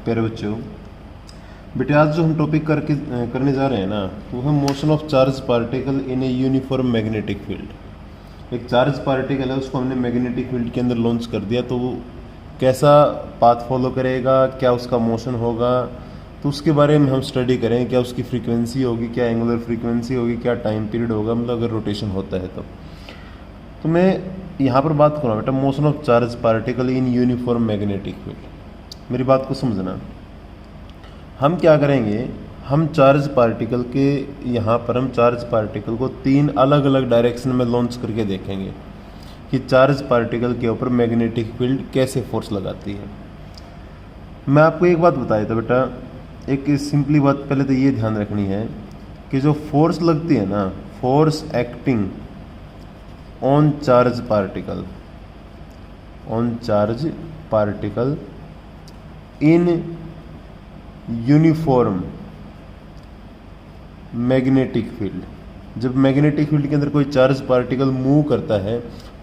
प्यारे बच्चों, बेटे आज जो हम टॉपिक करने जा रहे हैं ना, वो है motion of charge particle in a uniform magnetic field. एक चार्ज पार्टिकल है, उसको हमने मैग्नेटिक फील्ड के अंदर लॉन्च कर दिया, तो वो कैसा पाथ फॉलो करेगा, क्या उसका मोशन होगा, तो उसके बारे में हम स्टडी करेंगे। क्या उसकी फ्रीक्वेंसी होगी, क्या एंगुलर फ्रीक्वेंसी होगी, क्या टाइम पीरियड होगा, मतलब अगर रोटेशन होता है तो मैं यहाँ पर बात करूँ बेटा motion of charge particle in uniform magnetic field. मेरी बात को समझना। हम क्या करेंगे, हम चार्ज पार्टिकल के यहाँ पर हम चार्ज पार्टिकल को 3 अलग अलग डायरेक्शन में लॉन्च करके देखेंगे कि चार्ज पार्टिकल के ऊपर मैग्नेटिक फील्ड कैसे फोर्स लगाती है। मैं आपको एक बात बता देता बेटा, एक सिंपली बात पहले तो ये ध्यान रखनी है कि जो फोर्स लगती है ना, force acting on charge particle in uniform magnetic field. जब मैग्नेटिक फील्ड के अंदर कोई चार्ज पार्टिकल मूव करता है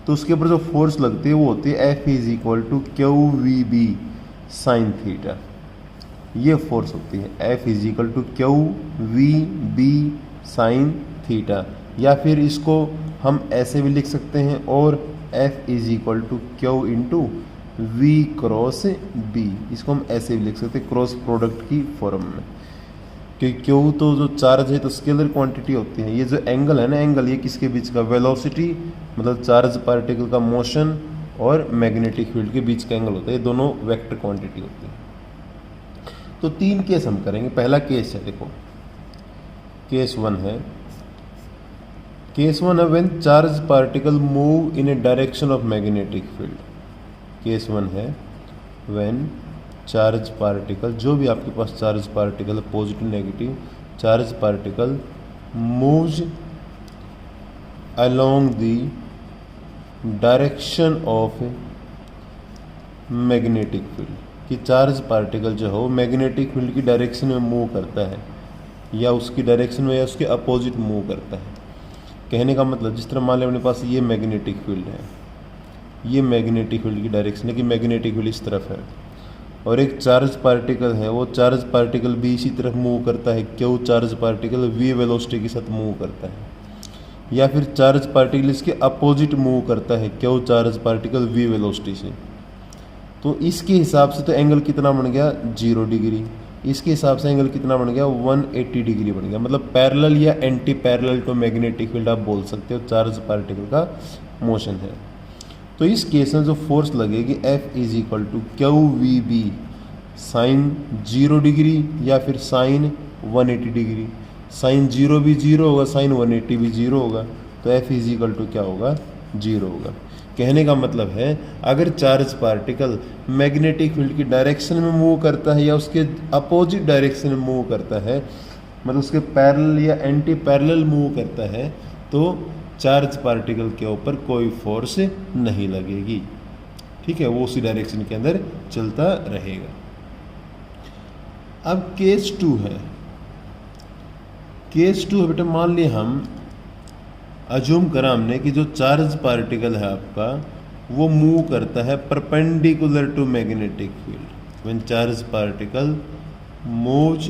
तो उसके ऊपर जो फोर्स लगती है वो होती है F=QVB sin थीटा। ये फोर्स होती है F=QVB sin थीटा, या फिर इसको हम ऐसे भी लिख सकते हैं और F=Q × B, इसको हम ऐसे भी लिख सकते हैं क्रॉस प्रोडक्ट की फॉर्म में, क्योंकि Q तो जो चार्ज है तो स्केलर क्वांटिटी होती है। ये जो एंगल है ना, एंगल ये किसके बीच का, वेलोसिटी मतलब चार्ज पार्टिकल का मोशन और मैग्नेटिक फील्ड के बीच का एंगल होता है। ये दोनों वेक्टर क्वांटिटी होती है। तो 3 केस हम करेंगे। पहला केस है, देखो केस 1 है। केस 1 है when charge particle move in a direction of magnetic field. Case 1 है व्हेन चार्ज पार्टिकल, जो भी आपके पास charge particle positive negative, charge particle moves along the direction of magnetic field, कि चार्ज पार्टिकल जो हो मैग्नेटिक फील्ड की direction में मूव करता है, या उसकी डायरेक्शन में या उसके अपोजिट मूव करता है। कहने का मतलब, जिस तरह मान लें अपने पास ये मैग्नेटिक फील्ड है, ये मैग्नेटिक फील्ड की डायरेक्शन है कि मैग्नेटिक फील्ड इस तरफ है, और एक चार्ज पार्टिकल है, वो चार्ज पार्टिकल भी इसी तरफ मूव करता है, क्यों चार्ज पार्टिकल v वेलोसिटी के साथ मूव करता है, या फिर चार्ज पार्टिकल इसके अपोजिट मूव करता है, क्यों चार्ज पार्टिकल v वेलोसिटी से। तो इसके हिसाब से तो एंगल कितना बन गया 0 डिग्री, इसके हिसाब से एंगल कितना बन गया 180 डिग्री बन गया। मतलब पैरेलल या anti parallel to magnetic field आप बोल सकते हो चार्ज पार्टिकल का मोशन है। तो इस केस में जो फोर्स लगेगी F=QVB साइन 0 डिग्री या फिर साइन 180 डिग्री। साइन 0 भी 0 होगा, साइन 180 भी 0 होगा, तो F क्या होगा 0 होगा। कहने का मतलब है अगर चार्ज पार्टिकल मैग्नेटिक फील्ड की डायरेक्शन में मूव करता है या उसके अपोजिट डायरेक्शन में मूव करता है, मतलब उसके पैरेलल या एंटी पैरेलल मूव करता है, तो चार्ज पार्टिकल के ऊपर कोई फोर्स नहीं लगेगी। ठीक है, वो उसी डायरेक्शन के अंदर चलता रहेगा। अब केस 2 है। केस 2 है बेटा, मान लिया हम अज्यूम करा हमने कि जो चार्ज पार्टिकल है आपका वो मूव करता है perpendicular to magnetic field. When charge particle moves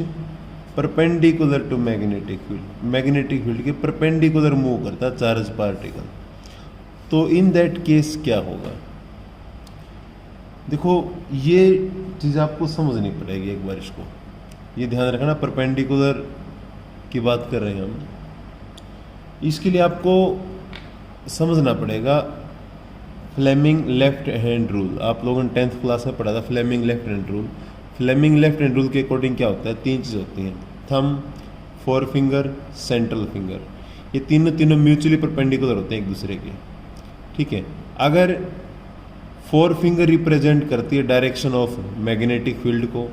perpendicular to magnetic field, magnetic field के परपेंडिकुलर मूव करता है चार्ज पार्टिकल, तो इन दैट केस क्या होगा। देखो ये चीज़ आपको समझनी पड़ेगी एक बार, इसको ये ध्यान रखना, परपेंडिकुलर की बात कर रहे हैं हम। इसके लिए आपको समझना पड़ेगा फ्लेमिंग लेफ्ट हैंड रूल। आप लोगों ने 10th क्लास में पढ़ा था Fleming left hand rule. Fleming left hand rule के अकॉर्डिंग क्या होता है, 3 चीज़ होती हैं, थंब, 4 फिंगर, सेंट्रल फिंगर। ये तीनों म्यूचुअली परपेंडिकुलर होते हैं एक दूसरे के। ठीक है, अगर 4 फिंगर रिप्रेजेंट करती है डायरेक्शन ऑफ मैग्नेटिक फील्ड को,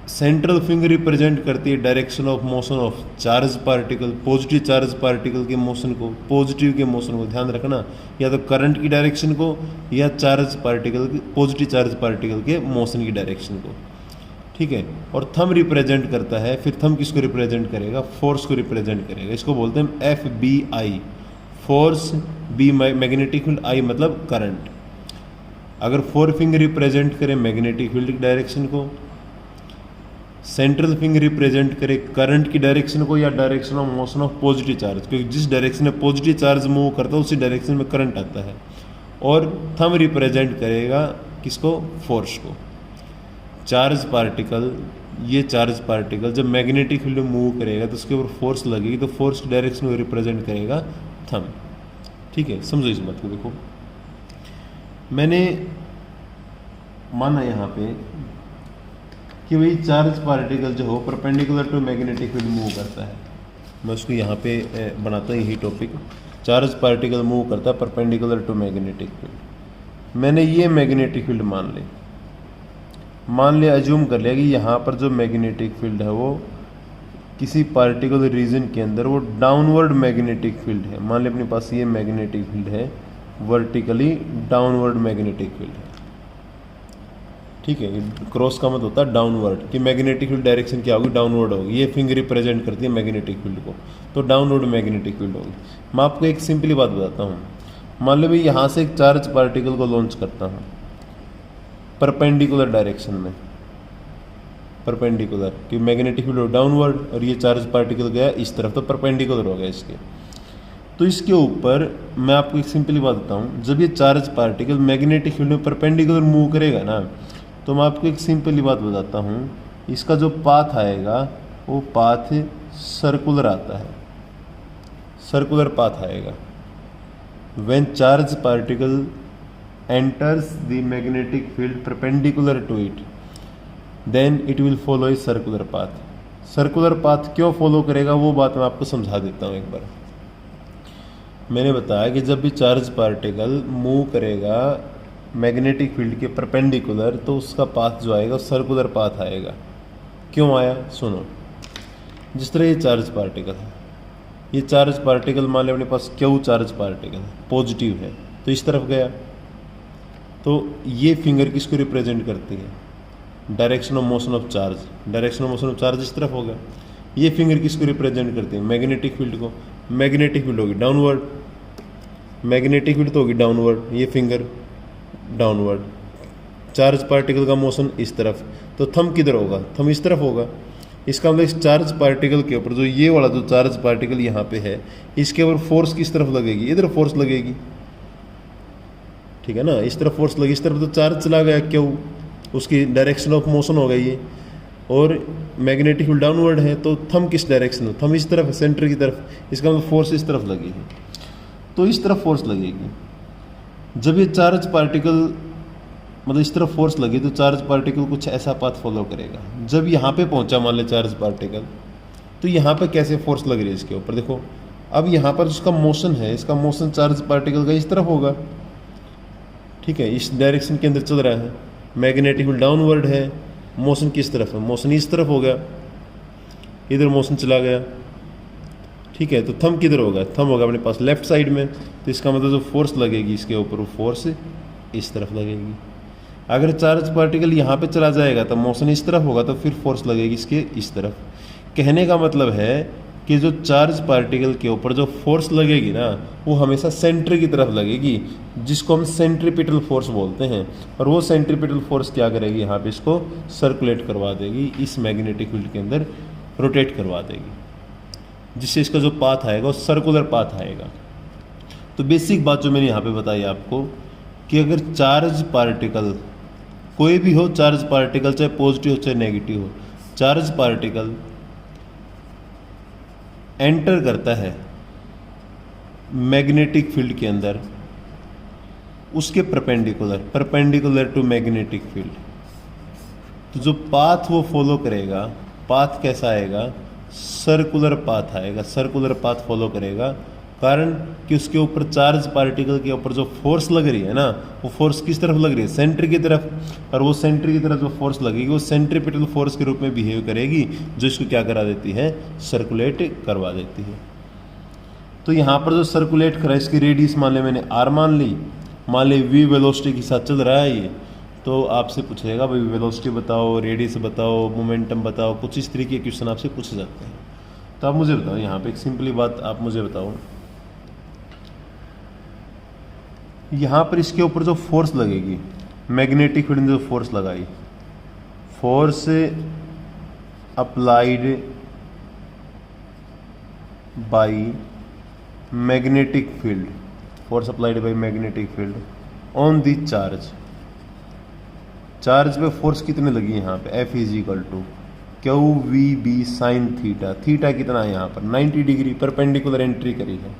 सेंट्रल फिंगर रिप्रेजेंट करती है direction of motion of charge particle, positive charge particle के मोशन को, पॉजिटिव के मोशन को ध्यान रखना, या तो करंट की डायरेक्शन को या चार्ज पार्टिकल के, पॉजिटिव चार्ज पार्टिकल के मोशन की डायरेक्शन को। ठीक है, और थंब रिप्रेजेंट करता है, फिर थंब किसको रिप्रेजेंट करेगा, फोर्स को रिप्रेजेंट करेगा। इसको बोलते हैं FBI, force, B magnetic field, I मतलब करंट। अगर 4 फिंगर रिप्रेजेंट करें मैग्नेटिक फील्ड की डायरेक्शन को, सेंट्रल फिंगर रिप्रेजेंट करे करंट की डायरेक्शन को या direction of motion of positive charge, क्योंकि जिस डायरेक्शन में पॉजिटिव चार्ज मूव करता है उसी डायरेक्शन में करंट आता है। और थंब रिप्रेजेंट करेगा किसको, फोर्स को। चार्ज पार्टिकल, ये चार्ज पार्टिकल जब मैग्नेटिक फील्ड में मूव करेगा तो उसके ऊपर फोर्स लगेगी, तो फोर्स की डायरेक्शन को रिप्रेजेंट करेगा थंब। ठीक है, समझो इस बात को। देखो मैंने माना यहाँ पे कि वही चार्ज पार्टिकल जो हो perpendicular to magnetic field move करता है। मैं उसको यहाँ पे बनाता हूँ यही टॉपिक, चार्ज पार्टिकल मूव करता है परपेंडिकुलर टू मैग्नेटिक फील्ड। मैंने ये मैग्नेटिक फील्ड मान लिया, अज्यूम कर लिया कि यहाँ पर जो मैग्नेटिक फील्ड है वो किसी पार्टिकुलर रीजन के अंदर वो डाउनवर्ड मैग्नेटिक फील्ड है। मान लिया अपने पास ये मैग्नेटिक फील्ड है, वर्टिकली डाउनवर्ड मैग्नेटिक फील्ड है। ठीक है, क्रॉस का मतलब होता है डाउनवर्ड, कि मैग्नेटिक फील्ड डायरेक्शन क्या होगी, डाउनवर्ड होगी। ये फिंगर रिप्रेजेंट करती है मैग्नेटिक फील्ड को, तो डाउनवर्ड मैग्नेटिक फील्ड होगी। मैं आपको एक सिंपली बात बताता हूँ। मान लो मैं यहाँ से एक चार्ज पार्टिकल को लॉन्च करता हूँ परपेंडिकुलर डायरेक्शन में, परपेंडिकुलर, कि मैग्नेटिक फील्ड डाउनवर्ड और ये चार्ज पार्टिकल गया इस तरफ, तो परपेंडिकुलर हो गया इसके। तो इसके ऊपर मैं आपको एक सिंपली बात बताऊँ, जब ये चार्ज पार्टिकल मैग्नेटिक फील्ड में परपेंडिकुलर मूव करेगा ना, तो मैं आपको एक सिंपली बात बताता हूँ, इसका जो पाथ आएगा वो पाथ सर्कुलर आता है, सर्कुलर पाथ आएगा। When charge particle enters the magnetic field perpendicular to it, then it will follow a circular path. Circular path क्यों फॉलो करेगा वो बात मैं आपको समझा देता हूँ एक बार। मैंने बताया कि जब भी चार्ज पार्टिकल मूव करेगा मैग्नेटिक फील्ड के परपेंडिकुलर, तो उसका पाथ जो आएगा सर्कुलर पाथ आएगा। क्यों आया, सुनो। जिस तरह ये चार्ज पार्टिकल है, ये चार्ज पार्टिकल मान लें अपने पास क्यू चार्ज पार्टिकल है, पॉजिटिव है, तो इस तरफ गया, तो ये फिंगर किसको रिप्रेजेंट करती है, direction of motion of charge. Direction of motion of charge इस तरफ होगा। ये फिंगर किसको रिप्रेजेंट करती है, मैग्नेटिक फील्ड को। मैग्नेटिक फील्ड होगी डाउनवर्ड, मैग्नेटिक फील्ड तो होगी डाउनवर्ड, ये फिंगर डाउनवर्ड। चार्ज पार्टिकल का मोशन इस तरफ, तो थंब किधर होगा, थंब इस तरफ होगा। इसका मतलब इस चार्ज पार्टिकल के ऊपर जो ये वाला जो चार्ज पार्टिकल यहाँ पे है, इसके ऊपर फोर्स किस तरफ लगेगी, इधर फोर्स लगेगी। ठीक है ना, इस तरफ फोर्स लगी, इस तरफ तो चार्ज चला गया क्यों, उसकी डायरेक्शन ऑफ मोशन हो गई है। और मैग्नेटिक फील्ड डाउनवर्ड है, तो थंब किस डायरेक्शन में, थंब इस तरफ है, सेंटर की तरफ। इसका मतलब फोर्स इस तरफ लगी है, तो इस तरफ फोर्स लगेगी। जब ये चार्ज पार्टिकल मतलब इस तरफ फोर्स लगी, तो चार्ज पार्टिकल कुछ ऐसा पाथ फॉलो करेगा। जब यहाँ पे पहुँचा मान ले चार्ज पार्टिकल, तो यहाँ पे कैसे फोर्स लग रही है इसके ऊपर, देखो। अब यहाँ पर जिसका मोशन है, इसका मोशन चार्ज पार्टिकल का इस तरफ होगा। ठीक है, इस डायरेक्शन के अंदर चल रहा है, मैग्नेटिक फील्ड डाउनवर्ड है, मोशन किस तरफ है, मोशन इस तरफ हो गया, इधर मोशन चला गया। ठीक है, तो थंब किधर होगा, थंब होगा अपने पास लेफ्ट साइड में, तो इसका मतलब जो फोर्स लगेगी इसके ऊपर, वो फोर्स इस तरफ लगेगी। अगर चार्ज पार्टिकल यहाँ पे चला जाएगा तो मोशन इस तरफ होगा, तो फिर फोर्स लगेगी इसके इस तरफ। कहने का मतलब है कि जो चार्ज पार्टिकल के ऊपर जो फोर्स लगेगी ना, वो हमेशा सेंटर की तरफ लगेगी, जिसको हम सेंट्रीपिटल फोर्स बोलते हैं। और वो सेंट्रीपिटल फोर्स क्या करेगी, यहाँ पे इसको सर्कुलेट करवा देगी, इस मैग्नेटिक फील्ड के अंदर रोटेट करवा देगी, जिससे इसका जो पाथ आएगा वो सर्कुलर पाथ आएगा। तो बेसिक बात जो मैंने यहाँ पे बताई आपको, कि अगर चार्ज पार्टिकल कोई भी हो, चार्ज पार्टिकल चाहे पॉजिटिव हो चाहे नेगेटिव हो, चार्ज पार्टिकल एंटर करता है मैग्नेटिक फील्ड के अंदर, उसके परपेंडिकुलर टू मैग्नेटिक फील्ड, तो जो पाथ वो फॉलो करेगा, पाथ कैसा आएगा, सर्कुलर पाथ आएगा, सर्कुलर पाथ फॉलो करेगा। कारण कि उसके ऊपर चार्ज पार्टिकल के ऊपर जो फोर्स लग रही है ना, वो फोर्स किस तरफ लग रही है, सेंटर की तरफ। और वो सेंटर की तरफ जो फोर्स लगेगी वो सेंट्रीपिटल फोर्स के रूप में बिहेव करेगी, जो इसको क्या करा देती है, सर्कुलेट करवा देती है। तो यहाँ पर जो सर्कुलेट करा, इसकी रेडियस मान ले मैंने आर मान ली, मान ले वी वेलोसिटी के साथ चल रहा है ये, तो आपसे पूछेगा भाई वेलोसिटी बताओ, रेडियस बताओ, मोमेंटम बताओ, कुछ इस तरीके के क्वेश्चन आपसे पूछे जाते हैं। तो आप मुझे बताओ, यहाँ पे एक सिंपली बात आप मुझे बताओ, यहाँ पर इसके ऊपर जो फोर्स लगेगी, मैग्नेटिक फील्ड ने जो फोर्स लगाई, force applied by magnetic field, force applied by magnetic field on the charge, charge पे फोर्स कितने लगी यहाँ पे, F is equal to q v B sine theta, theta कितना है यहाँ पर 90 डिग्री, परपेंडिकुलर एंट्री करी है,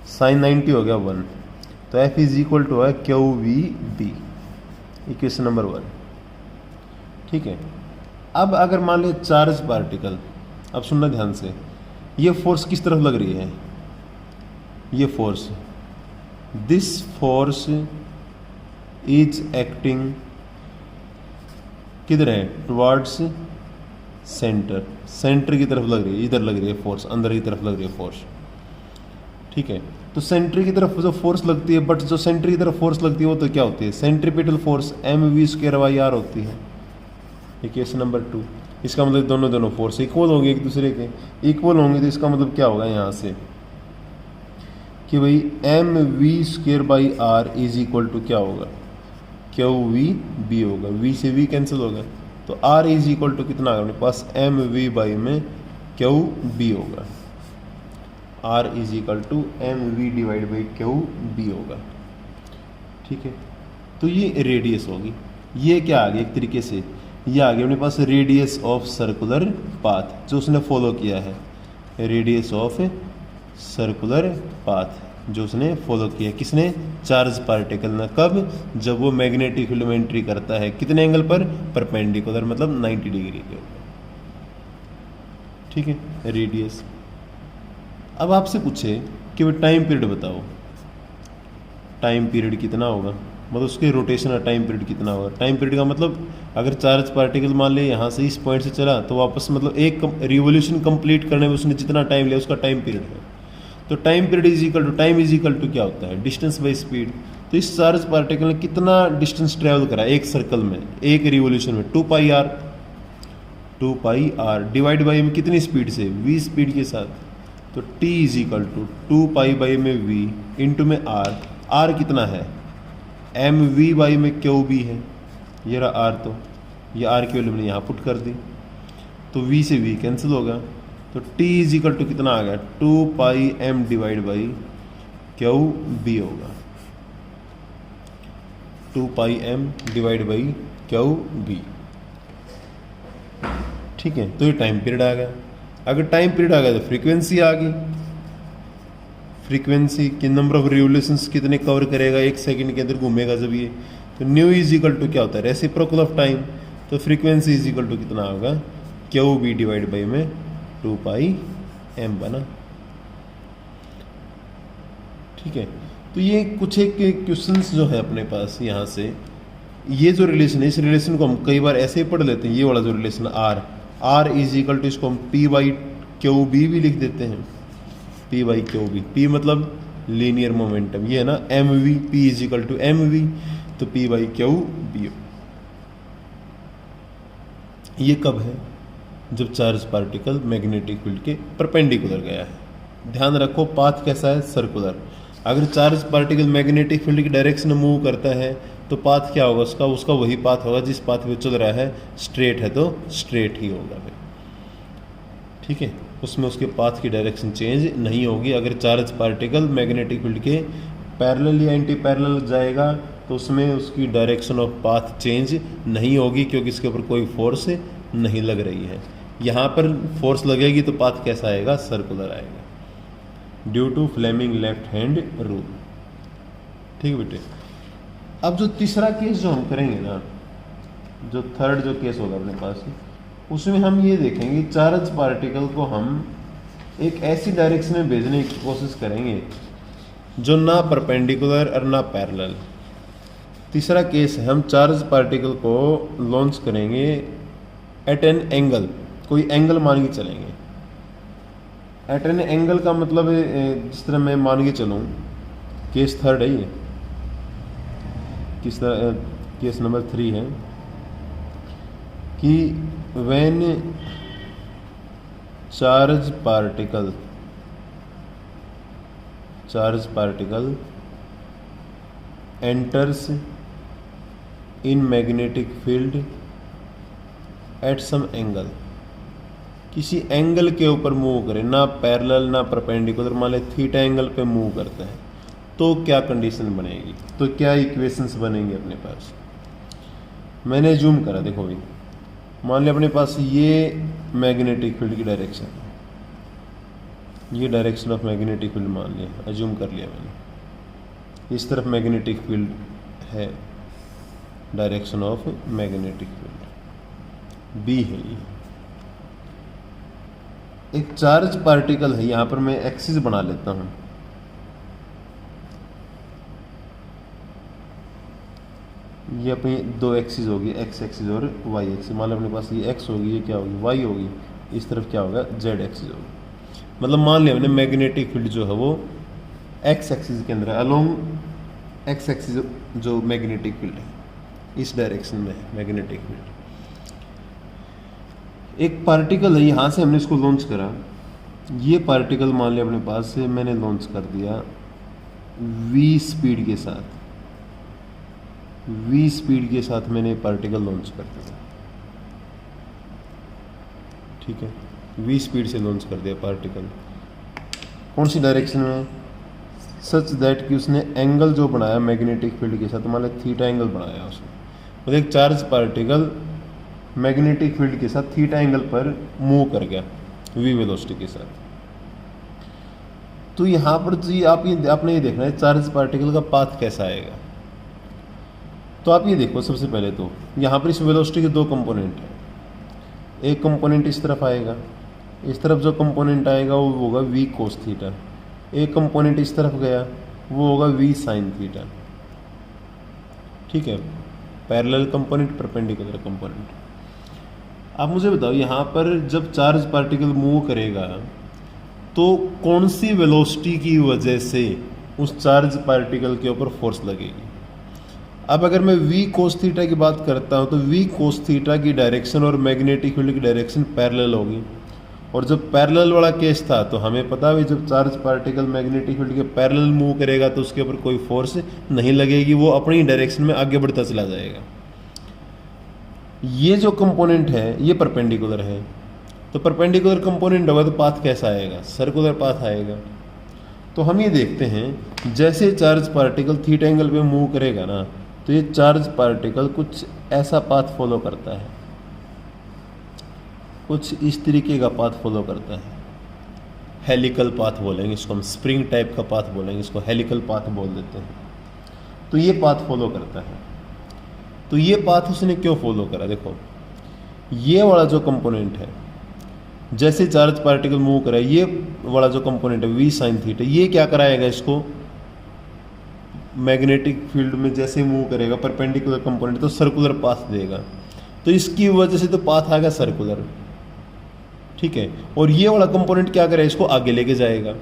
साइन 90 हो गया 1, तो F इज इक्वल टू है q v B, equation number 1। ठीक है, अब अगर मान लो चार्ज पार्टिकल, अब सुनना ध्यान से, ये फोर्स किस तरफ लग रही है, ये force, this force is acting किधर है, टुवर्ड्स सेंटर, सेंटर की तरफ लग रही है, इधर लग रही है फोर्स, अंदर की तरफ लग रही है फोर्स। ठीक है, तो सेंटर की तरफ जो फोर्स लगती है, बट जो सेंटर की तरफ फोर्स लगती है वो तो क्या होती है, सेंट्रीपिटल फोर्स mv²/r होती है, इक्वेशन नंबर 2। इसका मतलब दोनों फोर्स इक्वल होंगे एक दूसरे के, इक्वल होंगे तो इसका मतलब क्या होगा यहाँ से कि भाई mv²/r इज इक्वल टू क्या होगा, क्यू वी बी होगा, v से v कैंसिल होगा, तो r इज इक्वल टू कितना होगा अपने पास, mv/ में क्यू बी होगा, r इज इक्वल टू mv/क्यू बी होगा। ठीक है, तो ये रेडियस होगी, ये क्या आ गया एक तरीके से, ये आ गया अपने पास रेडियस ऑफ सर्कुलर पाथ जो उसने फॉलो किया है, रेडियस ऑफ सर्कुलर पाथ जो उसने फॉलो किया, किसने, चार्ज पार्टिकल ने, कब, जब वो मैग्नेटिक फील्ड में एंट्री करता है, कितने एंगल पर, परपेंडिकुलर, मतलब 90 डिग्री के ऊपर। ठीक है, रेडियस। अब आपसे पूछे कि वो टाइम पीरियड बताओ, टाइम पीरियड कितना होगा, मतलब उसके रोटेशन का टाइम पीरियड कितना होगा। टाइम पीरियड का मतलब अगर चार्ज पार्टिकल मान ले यहाँ से इस पॉइंट से चला तो वापस मतलब एक रिवोल्यूशन कंप्लीट करने में उसने जितना टाइम लिया उसका टाइम पीरियड है। तो time period is equal to, time is equal to क्या होता है, डिस्टेंस बाई स्पीड। तो इस चार्ज पार्टिकल ने कितना डिस्टेंस ट्रेवल करा एक सर्कल में, एक रिवोल्यूशन में, 2πr, 2πr डिवाइड बाई में कितनी स्पीड से, v स्पीड के साथ, तो t इज इक्वल टू 2π में v इंटू में r कितना है, mv/ में qb है, ये रहा r, तो ये r की वैल्यू मैंने यहाँ पुट कर दी, तो v से v कैंसिल होगा, तो t इज इक्वल टू कितना आ गया, 2πm डिवाइड बाई qb होगा, 2πm डिवाइड बाई qb। ठीक है, तो ये टाइम पीरियड आ गया। अगर टाइम पीरियड आ गया तो फ्रीक्वेंसी आ गई, फ्रीक्वेंसी कि नंबर ऑफ रिवोल्यूशंस कितने कवर करेगा, एक सेकंड के अंदर घूमेगा जब ये, तो न्यू इज इक्वल टू क्या होता है, रेसिप्रोकल ऑफ टाइम, तो फ्रीक्वेंसी इज इक्वल टू कितना होगा, qb डिवाइड बाई में 2πm बना। ठीक है, तो ये कुछ एक क्वेश्चंस जो है अपने पास यहाँ से, ये जो रिलेशन है इस रिलेशन को हम कई बार ऐसे ही पढ़ लेते हैं, ये वाला जो relation r is equal to, इसको हम p/qb भी लिख देते हैं, p/qb, p मतलब लीनियर मोमेंटम, ये है ना mv, p is equal to mv, तो p/qb। ये कब है, जब चार्ज पार्टिकल मैग्नेटिक फील्ड के परपेंडिकुलर गया है। ध्यान रखो पाथ कैसा है, सर्कुलर। अगर चार्ज पार्टिकल मैग्नेटिक फील्ड की डायरेक्शन में मूव करता है तो पाथ क्या होगा उसका वही पाथ होगा जिस पाथ पे चल रहा है, स्ट्रेट है तो स्ट्रेट ही होगा फिर। ठीक है, उसमें उसके पाथ की डायरेक्शन चेंज नहीं होगी। अगर चार्ज पार्टिकल मैग्नेटिक फील्ड के पैरेलल या एंटी पैरेलल जाएगा तो उसमें उसकी डायरेक्शन ऑफ पाथ चेंज नहीं होगी, क्योंकि इसके ऊपर कोई फोर्स नहीं लग रही है। यहाँ पर फोर्स लगेगी तो पाथ कैसा आएगा, सर्कुलर आएगा, due to Fleming left hand rule. ठीक है बेटे, अब जो तीसरा केस जो हम करेंगे ना, जो थर्ड जो केस होगा अपने पास, उसमें हम ये देखेंगे चार्ज पार्टिकल को हम एक ऐसी डायरेक्शन में भेजने की कोशिश करेंगे जो ना परपेंडिकुलर और ना पैरेलल। तीसरा केस है हम चार्ज पार्टिकल को लॉन्च करेंगे एट एन एंगल, कोई एंगल मान के चलेंगे। एट एन एंगल का मतलब जिस तरह मैं मान के चलूँ, केस थर्ड है ये, किस तरह केस नंबर 3 है कि when charge particle enters in magnetic field at some angle, किसी एंगल के ऊपर मूव करे, ना पैरेलल ना परपेंडिकुलर, मान ले थीटा एंगल पे मूव करता है, तो क्या कंडीशन बनेगी, तो क्या इक्वेशंस बनेंगे अपने पास। मैंने जूम करा, देखो भाई, मान लिया अपने पास ये मैग्नेटिक फील्ड की डायरेक्शन है, ये डायरेक्शन ऑफ मैग्नेटिक फील्ड मान लिया, अज्यूम कर लिया मैंने, इस तरफ मैग्नेटिक फील्ड है, direction of magnetic field B है। ये एक चार्ज पार्टिकल है, यहां पर मैं एक्सिस बना लेता हूं, ये अपनी दो एक्सिस होगी, एक्स एक्सिस और वाई एक्सिस। मान लो अपने पास ये एक्स होगी, ये क्या होगी, वाई होगी, इस तरफ क्या होगा, जेड एक्सिस होगी। मतलब मान लिया हमने मैग्नेटिक फील्ड जो है वो एक्स एक्सिस के अंदर है, अलोंग एक्स एक्सिस जो मैग्नेटिक फील्ड है इस डायरेक्शन में है मैग्नेटिक फील्ड। एक पार्टिकल है, यहाँ से हमने इसको लॉन्च करा, ये पार्टिकल मान लिया अपने पास से मैंने लॉन्च कर दिया v स्पीड के साथ, v स्पीड के साथ मैंने पार्टिकल लॉन्च कर दिया, ठीक है, v स्पीड से लॉन्च कर दिया पार्टिकल। कौन सी डायरेक्शन में, सच दैट कि उसने एंगल जो बनाया मैग्नेटिक फील्ड के साथ, मान लिया थीटा एंगल बनाया उसने, मतलब एक चार्ज पार्टिकल मैग्नेटिक फील्ड के साथ थीटा एंगल पर मूव कर गया v वेलोसिटी के साथ। तो यहाँ पर जी आपने ये देखना है चार्ज पार्टिकल का पाथ कैसा आएगा। तो आप ये देखो, सबसे पहले तो यहाँ पर इस वेलोसिटी के दो कंपोनेंट हैं, एक कंपोनेंट इस तरफ आएगा, इस तरफ जो कंपोनेंट आएगा वो होगा v कोस थीटा, एक कंपोनेंट इस तरफ गया वो होगा v साइन थीटा, ठीक है, पैरेलल कंपोनेंट परपेंडिकुलर कंपोनेंट। आप मुझे बताओ यहाँ पर जब चार्ज पार्टिकल मूव करेगा तो कौन सी वेलोसिटी की वजह से उस चार्ज पार्टिकल के ऊपर फोर्स लगेगी। अब अगर मैं v कोस थीटा की बात करता हूँ तो v कोस थीटा की डायरेक्शन और मैग्नेटिक फील्ड की डायरेक्शन पैरेलल होगी, और जब पैरेलल वाला केस था तो हमें पता है जब चार्ज पार्टिकल मैग्नेटिक फील्ड के पैरेलल मूव करेगा तो उसके ऊपर कोई फोर्स नहीं लगेगी, वो अपनी डायरेक्शन में आगे बढ़ता चला जाएगा। ये जो कंपोनेंट है ये परपेंडिकुलर है, तो परपेंडिकुलर कंपोनेंट होगा तो पाथ कैसा आएगा, सर्कुलर पाथ आएगा। तो हम ये देखते हैं जैसे चार्ज पार्टिकल थीटा एंगल पे मूव करेगा ना, तो ये चार्ज पार्टिकल कुछ ऐसा पाथ फॉलो करता है, कुछ इस तरीके का पाथ फॉलो करता है, हेलिकल पाथ बोलेंगे इसको हम, स्प्रिंग टाइप का पाथ बोलेंगे इसको, हेलिकल पाथ बोल देते हैं। तो ये पाथ फॉलो करता है। तो ये पाथ उसने क्यों फॉलो करा, देखो ये वाला जो कंपोनेंट है, जैसे चार्ज पार्टिकल मूव करे, ये वाला जो कंपोनेंट है v साइन थीटा, ये क्या कराएगा इसको मैग्नेटिक फील्ड में जैसे मूव करेगा परपेंडिकुलर कंपोनेंट तो सर्कुलर पाथ देगा, तो इसकी वजह से तो पाथ आ गया सर्कुलर, ठीक है। और ये वाला कंपोनेंट क्या करेगा, इसको आगे लेके जाएगा,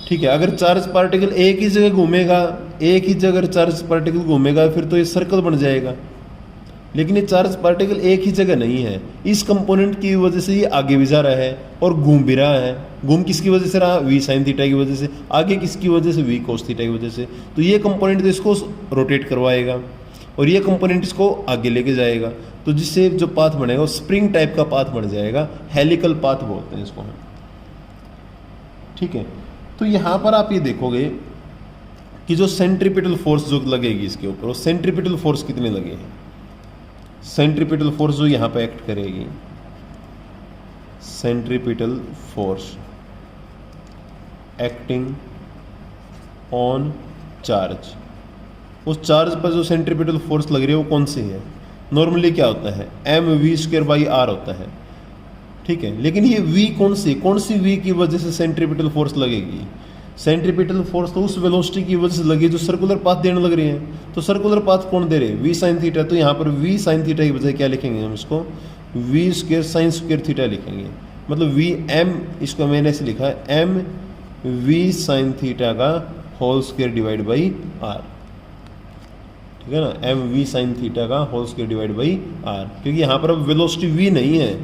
ठीक है। अगर चार्ज पार्टिकल एक ही जगह घूमेगा, एक ही जगह चार्ज पार्टिकल घूमेगा फिर तो ये सर्कल बन जाएगा, लेकिन ये चार्ज पार्टिकल एक ही जगह नहीं है, इस कंपोनेंट की वजह से ये आगे भी जा रहा है और घूम भी रहा है। घूम किसकी वजह से रहा, v साइन थीटा की वजह से, आगे किसकी वजह से, v कोस थीटा की वजह से। तो ये कंपोनेंट तो इसको रोटेट करवाएगा और ये कंपोनेंट इसको आगे लेके जाएगा, तो जिससे जो पाथ बनेगा वो स्प्रिंग टाइप का पाथ बन जाएगा, हेलिकल पाथ बोलते हैं इसको हम, ठीक है। तो यहाँ पर आप ये देखोगे कि जो सेंट्रीपिटल फोर्स जो लगेगी इसके ऊपर, वो सेंट्रीपिटल फोर्स कितने लगे हैं, सेंट्रीपिटल फोर्स जो यहाँ पे एक्ट करेगी, centripetal force acting on charge, उस चार्ज पर जो सेंट्रीपिटल फोर्स लग रही है वो कौन सी है, नॉर्मली क्या होता है mv²/r होता है, ठीक है। लेकिन ये v कौन सी v की वजह से सेंट्रीपिटल फोर्स लगेगी, सेंट्रीपिटल फोर्स तो उस वेलोसिटी की वजह से लगी जो सर्कुलर पाथ देने लग रही है। तो सर्कुलर पाथ कौन दे रहे हैं, v साइन थीटा, तो यहाँ पर v साइन थीटा की बजाय क्या लिखेंगे हम इसको, v² साइन स्क्वायर थीटा लिखेंगे, मतलब vm, इसको मैंने ऐसे लिखा है m v साइन थीटा का whole square divide by r, ठीक है ना, m v साइन थीटा का whole square divide by r, क्योंकि यहाँ पर अब वेलोसिटी v नहीं है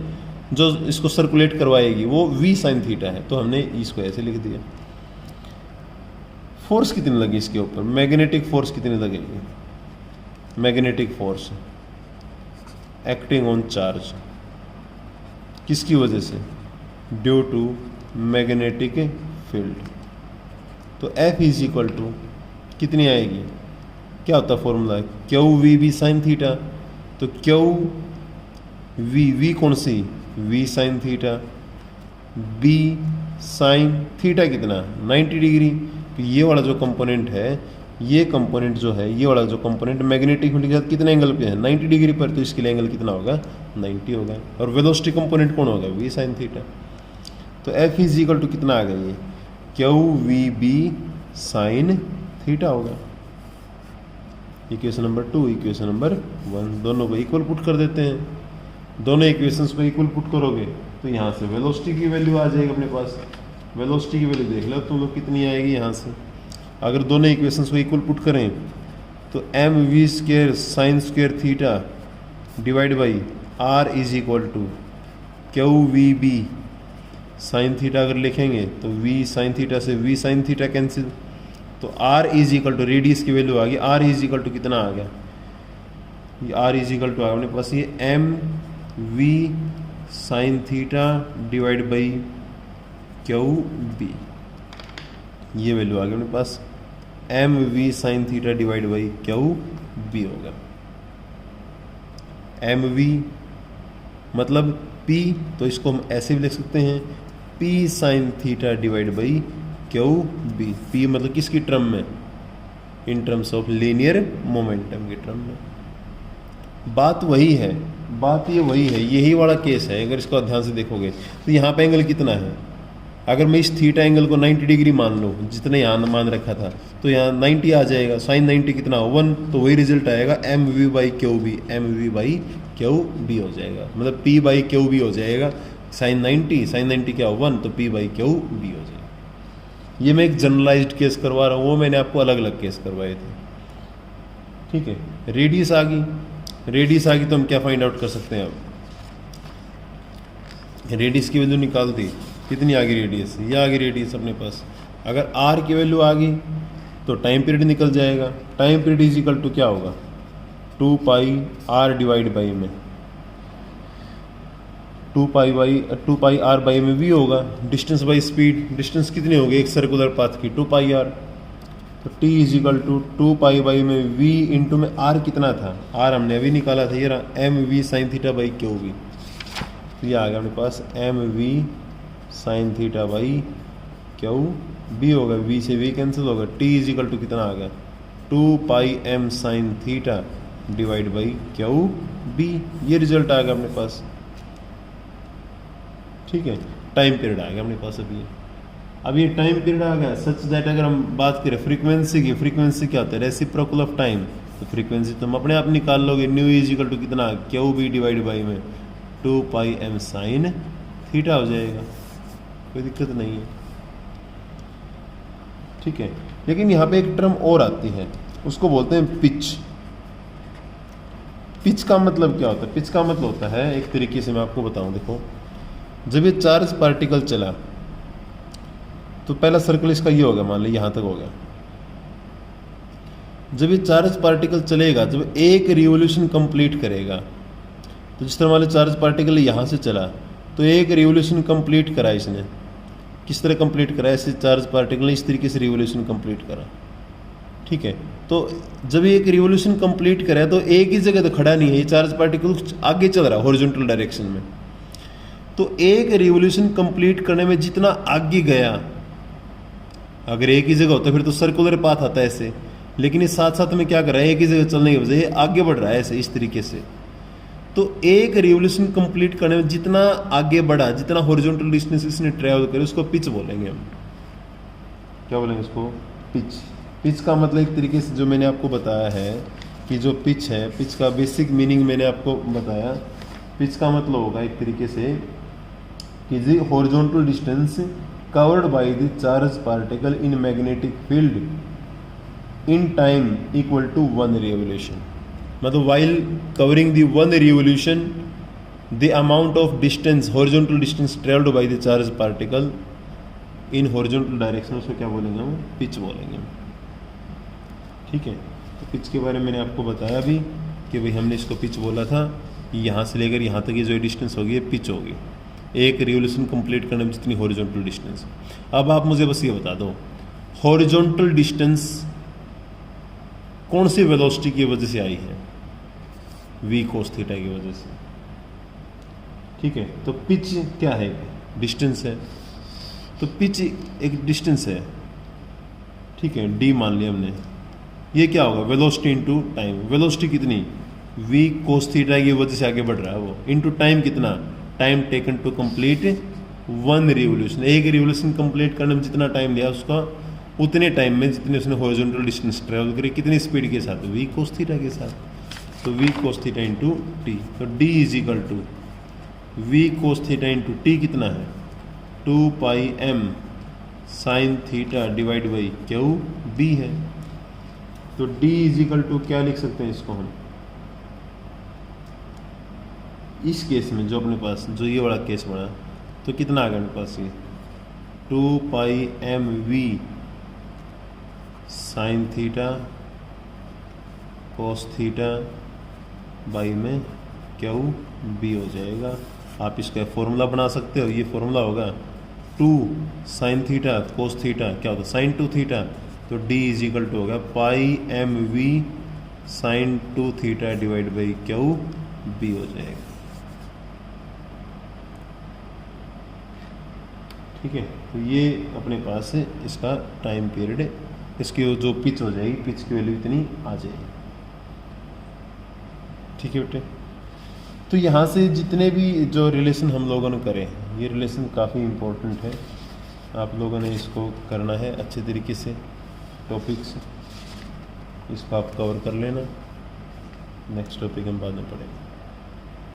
जो इसको सर्कुलेट करवाएगी, वो v साइन थीटा है, तो हमने इसको ऐसे लिख दिया। फोर्स कितनी लगी इसके ऊपर, मैग्नेटिक फोर्स कितनी लगेगी, magnetic force acting on charge किसकी वजह से? Due to magnetic field. तो F इज इक्वल टू कितनी आएगी? क्या होता है formula? Q v B sine theta. तो क्यू वी कौन सी? V sine theta, B sine theta कितना? 90 डिग्री। तो ये वाला जो कंपोनेंट है, ये कंपोनेंट जो है, ये वाला जो कंपोनेंट मैग्नेटिक फील्ड के साथ कितने एंगल पे है? 90 डिग्री पर। तो इसके लिए एंगल कितना होगा? 90 होगा। और वेलोसिटी कंपोनेंट कौन होगा? V sine theta. तो F इज इक्वल टू कितना आ गया? ये q v B sine theta होगा। इक्वेशन नंबर 2, इक्वेशन नंबर 1, दोनों को इक्वल पुट कर देते हैं। दोनों इक्वेशंस को इक्वल पुट करोगे तो यहाँ से वेलोसिटी की वैल्यू आ जाएगी अपने पास। वेलोसिटी की वैल्यू देख लो तुम लोग कितनी आएगी यहाँ से। अगर दोनों इक्वेशंस को इक्वल पुट करें तो m v square sine square theta divide by r is equal to q v B sine theta. अगर लिखेंगे तो वी साइन थीटा से वी साइन थीटा कैंसिल, तो r is equal to radius की value आ गई। आर इज इक्वल टू कितना आ गया? ये आर इज इक्वल टू आ गया अपने पास ये m v sine theta divide by q B. ये वैल्यू आ गई अपने पास m v sine theta divide by q B होगा। एम वी मतलब पी, तो इसको हम ऐसे भी लिख सकते हैं p sine theta divide by q B. P मतलब किसकी टर्म में? In terms of linear momentum की टर्म में। बात वही है, बात ये वही है, यही वाला केस है। अगर इसको ध्यान से देखोगे तो यहाँ पे एंगल कितना है? अगर मैं इस थीटा एंगल को 90 डिग्री मान लूँ, जितने यहाँ मान रखा था, तो यहाँ 90 आ जाएगा। साइन 90 कितना? 1। तो वही रिजल्ट आएगा m v by q B, m v by q B हो जाएगा। मतलब पी बाई क्यू बी हो जाएगा। साइन 90 क्या 1, तो पी बाई क्यू बी हो जाएगा। ये मैं एक जनरलाइज्ड केस करवा रहा हूँ, वो मैंने आपको अलग अलग केस करवाए थे। ठीक है, रेडियस आ गई। रेडियस आ गई तो हम क्या फाइंड आउट कर सकते हैं? अब रेडियस की वैल्यू निकाल दी, कितनी आ गई रेडियस? ये आ गई रेडियस अपने पास। अगर आर की वैल्यू आ गई तो टाइम पीरियड निकल जाएगा। Time period is equal to क्या होगा? 2 पाई आर डिवाइड बाई में 2 पाई आर बाई में वी होगा। डिस्टेंस बाई स्पीड, डिस्टेंस कितनी होगी एक सर्कुलर पाथ की? 2 पाई आर। तो t is equal to 2 pi by में वी इंटू में आर कितना था? आर हमने अभी निकाला था, ये रहा m v sine theta by q v. तो ये आ गया अपने पास m v sine theta by q B होगा। वी से वी कैंसिल होगा। टी इज इक्वल टू कितना आ गया? 2 pi m sine theta divide by q B. ये रिजल्ट आ गया अपने पास। ठीक है, टाइम पीरियड आ गया अपने पास अभी। अब ये टाइम पीरियड आ गया सच दैट अगर हम बात करें फ्रीक्वेंसी की, फ्रीक्वेंसी क्या होता है? Reciprocal of time. तो फ्रीक्वेंसी तुम अपने आप निकाल लोगे। न्यू इज इक्वल टू कितना? क्यू बी डिवाइड बाई में 2 पाई एम साइन थीटा हो जाएगा। कोई दिक्कत नहीं है। ठीक है, लेकिन यहाँ पे एक टर्म और आती है, उसको बोलते हैं पिच। पिच का मतलब क्या होता है? पिच का मतलब होता है, एक तरीके से मैं आपको बताऊं, देखो जब ये चार्ज पार्टिकल चला तो पहला सर्कल इसका ये होगा, मान लो यहाँ तक हो गया। जब ये चार्ज पार्टिकल चलेगा, जब एक रिवोल्यूशन कंप्लीट करेगा, तो जिस तरह मान लो चार्ज पार्टिकल यहाँ से चला तो एक रिवोल्यूशन कंप्लीट करा इसने। किस तरह कंप्लीट करा? ऐसे चार्ज पार्टिकल ने इस तरीके से रिवोल्यूशन कंप्लीट करा। ठीक है, तो जब ये एक रिवोल्यूशन कंप्लीट करा तो एक ही जगह तो खड़ा नहीं है, ये चार्ज पार्टिकल आगे चल रहा है हॉरिजॉन्टल डायरेक्शन में। तो एक रिवोल्यूशन कंप्लीट करने में जितना आगे गया, अगर एक ही जगह होता फिर तो सर्कुलर पाथ आता है ऐसे, लेकिन इस साथ साथ में क्या कर रहा है? एक ही जगह चलने की वजह से आगे बढ़ रहा है ऐसे, इस तरीके से। तो एक रिवोल्यूशन कंप्लीट करने में जितना आगे बढ़ा, जितना हॉरिजॉन्टल डिस्टेंस इसने ट्रैवल करे, उसको पिच बोलेंगे हम। क्या बोलेंगे उसको? पिच। पिच का मतलब एक तरीके से जो मैंने आपको बताया है कि जो पिच है, पिच का बेसिक मीनिंग मैंने आपको बताया। पिच का मतलब होगा एक तरीके से कि the horizontal distance covered by the charge particle in magnetic field in time equal to 1 revolution. मतलब while covering the 1 revolution the amount of distance, horizontal distance travelled by the charge particle in horizontal direction, उसको क्या बोलेंगे हम? Pitch बोलेंगे। ठीक है, तो pitch के बारे में मैंने आपको बताया भी कि भाई हमने इसको पिच बोला था, यहाँ से लेकर यहाँ तक की जो डिस्टेंस होगी ये पिच होगी। एक रिवोल्यूशन कंप्लीट करने में जितनी हॉरिजॉन्टल डिस्टेंस। अब आप मुझे बस ये बता दो, हॉरिजॉन्टल डिस्टेंस कौन सी वेलोसिटी की वजह से आई है? v cos थीटा की वजह से। ठीक है, तो पिच क्या है? डिस्टेंस है। तो पिच एक डिस्टेंस है, ठीक है, d मान लिया हमने। ये क्या होगा? Velocity into time. वेलोसिटी कितनी? v cos थीटा की वजह से आगे बढ़ रहा है वो, इनटू टाइम कितना? Time taken to complete one revolution. एक रिवोल्यूशन कंप्लीट करने में जितना टाइम लिया उसका उतने टाइम में जितने उसने हॉरिजॉन्टल डिस्टेंस ट्रेवल करी, कितनी स्पीड के साथ? v cos थीटा के साथ। तो v cos theta into t, तो d is equal to v cos theta into t कितना है? 2 pi m sine theta divide by q b है। तो d इज इक्वल टू क्या लिख सकते हैं इसको हम? इस केस में जो अपने पास जो ये वाला केस बना, तो कितना आ गया अपने पास? ये 2 pi m v sine theta cos theta by में क्यू बी हो जाएगा। आप इसका फॉर्मूला बना सकते हो। ये फॉर्मूला होगा 2 साइन थीटा कोस थीटा क्या होता है? Sine 2 theta. तो d इज इक्वल टू होगा pi m v sine 2 theta divide by q B हो जाएगा। ठीक है, तो ये अपने पास है इसका टाइम पीरियड है। इसकी जो पिच हो जाएगी, पिच की वैल्यू इतनी आ जाएगी। ठीक है बेटे, तो यहाँ से जितने भी जो रिलेशन हम लोगों ने करे, ये रिलेशन काफ़ी इम्पोर्टेंट है। आप लोगों ने इसको करना है अच्छे तरीके से, टॉपिक्स इसको आप कवर कर लेना। नेक्स्ट टॉपिक हम बाद में पढ़ेंगे।